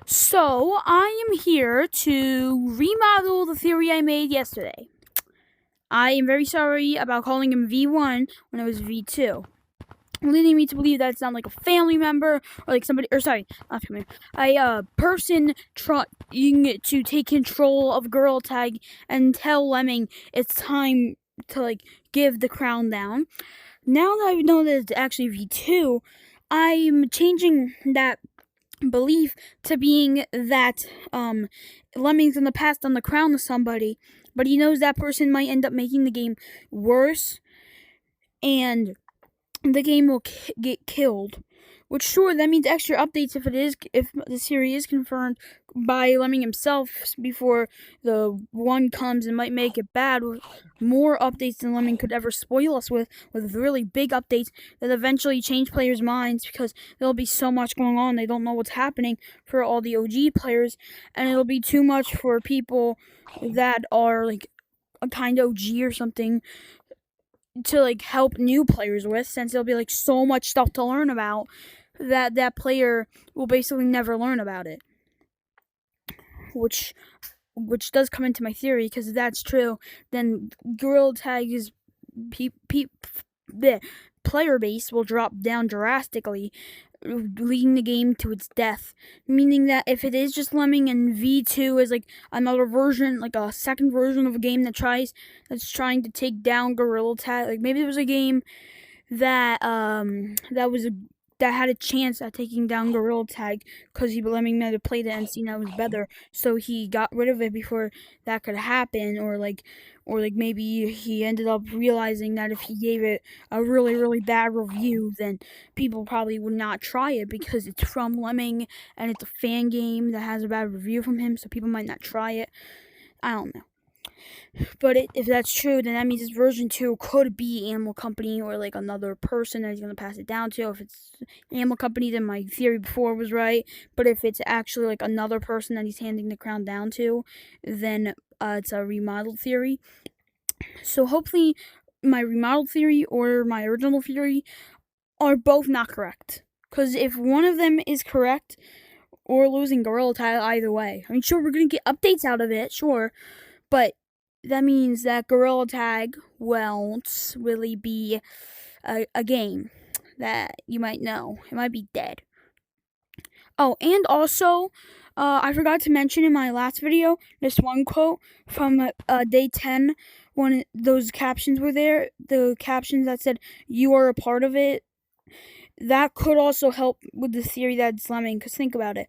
So, I am here to remodel the theory I made yesterday. I am very sorry about calling him V1 when it was V2, leading me to believe that it's not like a family member or like somebody, or sorry, not family, a person trying to take control of Girl Tag and tell Lemming it's time to like give the crown down. Now that I know that it's actually V2, I'm changing that belief to being that Lemming's in the past on the crown to somebody, but he knows that person might end up making the game worse, and the game will get killed. Which sure, that means extra updates if the series is confirmed by Lemming himself before the one comes and might make it bad with more updates than Lemming could ever spoil us with really big updates that eventually change players' minds because there'll be so much going on they don't know what's happening for all the OG players, and it'll be too much for people that are like a kind of OG or something to like help new players with, since there'll be like so much stuff to learn about that player will basically never learn about it, which does come into my theory, because if that's true, then Gorilla Tag is the player base will drop down drastically, leading the game to its death. Meaning that if it is just Lemming and V2 is like another version, like a second version of a game that's trying to take down Gorilla Tag, like maybe there was a game that that had a chance at taking down Gorilla Tag because Lemming might have played it and seen that was better, so he got rid of it before that could happen, or maybe he ended up realizing that if he gave it a really bad review, then people probably would not try it because it's from Lemming and it's a fan game that has a bad review from him, so people might not try it. I don't know. But if that's true, then that means this version 2 could be Animal Company or like another person that he's going to pass it down to. If it's Animal Company, then my theory before was right. But if it's actually like another person that he's handing the crown down to, then it's a remodeled theory. So hopefully my remodeled theory or my original theory are both not correct. Because if one of them is correct, or losing Gorilla Tag either way. I mean, sure, we're going to get updates out of it, sure. But that means that Gorilla Tag won't really be a game that you might know. It might be dead. Oh, and also, I forgot to mention in my last video, this one quote from day 10, when those captions were there, the captions that said, "You are a part of it," that could also help with the theory that it's Lemming, because think about it.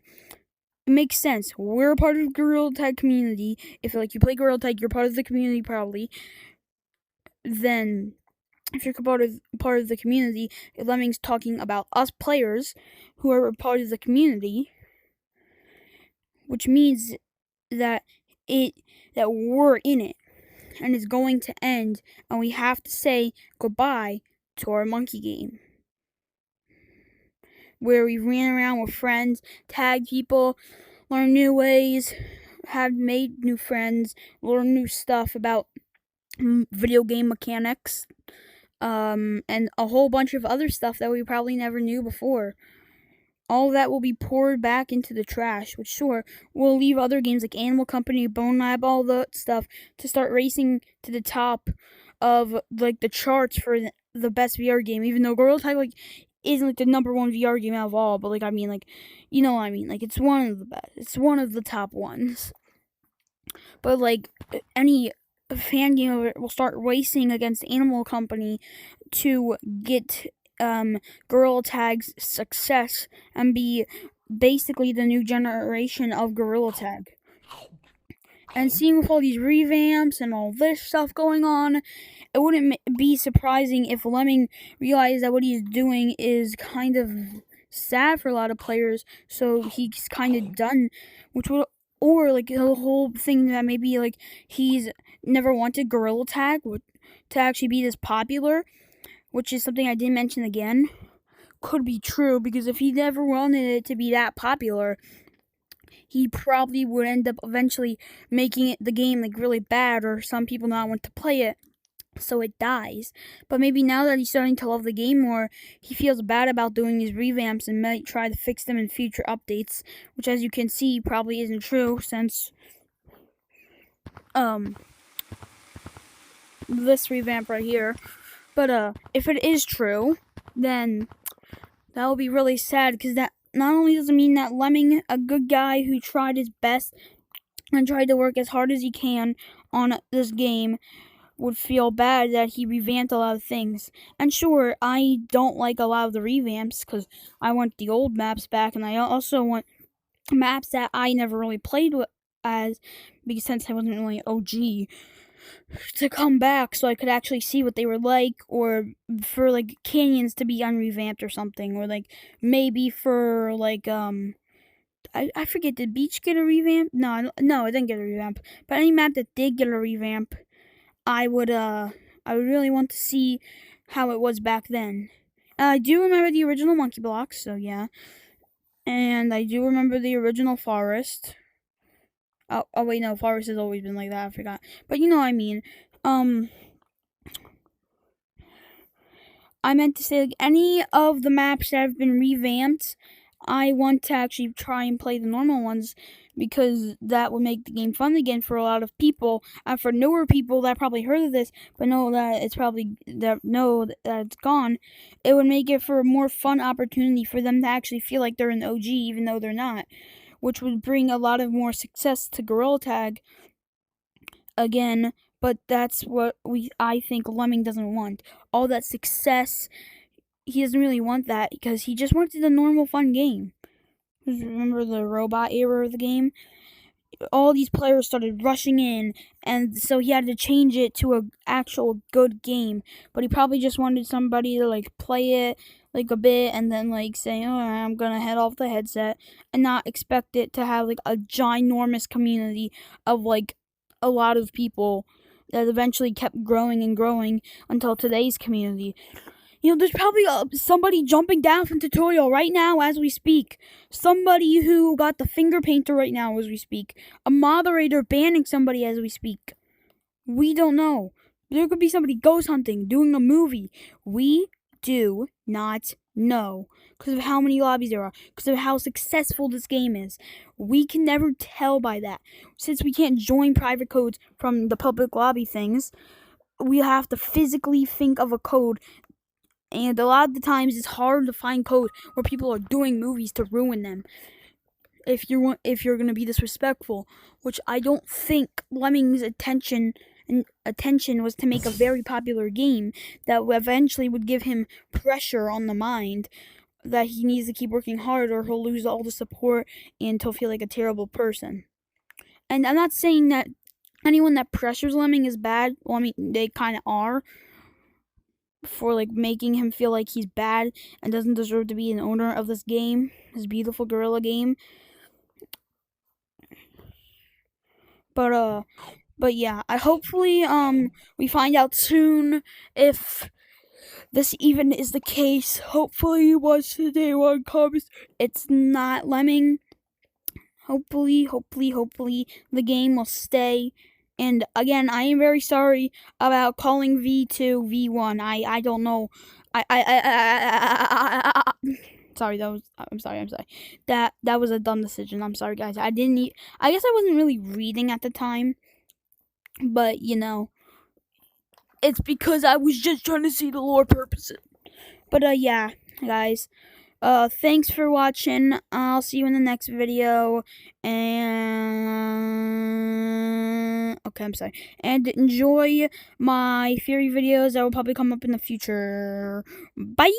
It makes sense. We're a part of the Gorilla Tag community. If like you play Gorilla Tag, you're part of the community probably. Then, if you're part of the community, Lemming's talking about us players who are a part of the community, which means that we're in it, and it's going to end, and we have to say goodbye to our monkey game, where we ran around with friends, tagged people, learned new ways, have made new friends, learned new stuff about video game mechanics, and a whole bunch of other stuff that we probably never knew before. All of that will be poured back into the trash, which sure will leave other games like Animal Company, Bone Lab, all that stuff to start racing to the top of like the charts for the best VR game. Even though Gorilla Tag like isn't like the number one VR game out of all, but like I mean, like, you know what I mean, like it's one of the best. It's one of the top ones. But like any fan game of it will start racing against Animal Company to get Gorilla Tag's success and be basically the new generation of Gorilla Tag. And seeing with all these revamps and all this stuff going on, it wouldn't be surprising if Lemming realized that what he's doing is kind of sad for a lot of players, so he's kind of done, which would, or like the whole thing that maybe like he's never wanted Gorilla Tag to actually be this popular, which is something I didn't mention again, could be true, because if he never wanted it to be that popular, he probably would end up eventually making the game like really bad, or some people not want to play it. so it dies. But maybe now that he's starting to love the game more, he feels bad about doing these revamps and might try to fix them in future updates, which, as you can see, probably isn't true since this revamp right here. But if it is true, then that will be really sad, because that not only does it mean that Lemming, a good guy who tried his best and tried to work as hard as he can on this game, would feel bad that he revamped a lot of things. And sure, I don't like a lot of the revamps because I want the old maps back, and I also want maps that I never really played with as, because since I wasn't really OG, to come back so I could actually see what they were like, or for like canyons to be unrevamped or something, or like maybe for like I forget, did Beach get a revamp? No, it didn't get a revamp. But any map that did get a revamp, I would really want to see how it was back then. I do remember the original monkey blocks, so yeah. And I do remember the original forest. Oh wait, no, forest has always been like that, I forgot. But you know what I mean. I meant to say, like, any of the maps that have been revamped, I want to actually try and play the normal ones, because that would make the game fun again for a lot of people. And for newer people that probably heard of this but know that it's gone, it would make it for a more fun opportunity for them to actually feel like they're an OG even though they're not, which would bring a lot of more success to Gorilla Tag again. But that's what I think Lemming doesn't want. All that success, he doesn't really want that, because he just wanted a normal fun game. Remember the robot era of the game? All these players started rushing in, and so he had to change it to an actual good game. But he probably just wanted somebody to like play it like a bit and then like say, "Oh, I'm gonna head off the headset," and not expect it to have like a ginormous community of like a lot of people that eventually kept growing and growing until today's community. You know, there's probably somebody jumping down from tutorial right now as we speak. Somebody who got the finger painter right now as we speak. A moderator banning somebody as we speak. We don't know. There could be somebody ghost hunting, doing a movie. We do not know, because of how many lobbies there are, because of how successful this game is. We can never tell by that. Since we can't join private codes from the public lobby things, we have to physically think of a code. And a lot of the times it's hard to find code where people are doing movies to ruin them. If you're gonna be disrespectful, which I don't think Lemming's attention was to make a very popular game that eventually would give him pressure on the mind that he needs to keep working hard, or he'll lose all the support and he'll feel like a terrible person. And I'm not saying that anyone that pressures Lemming is bad. Well, I mean, they kind of are, for like making him feel like he's bad and doesn't deserve to be an owner of this game, this beautiful gorilla game. But yeah, I hopefully we find out soon if this even is the case. Hopefully once the day one comes, it's not Lemming. Hopefully the game will stay. And again, I am very sorry about calling V2 V1. I don't know. Sorry, I'm sorry. That was a dumb decision. I'm sorry, guys. I guess I wasn't really reading at the time. But, you know, it's because I was just trying to see the lore purposes. But, yeah, guys. Thanks for watching. I'll see you in the next video. And okay, I'm sorry. And enjoy my theory videos that will probably come up in the future. Bye.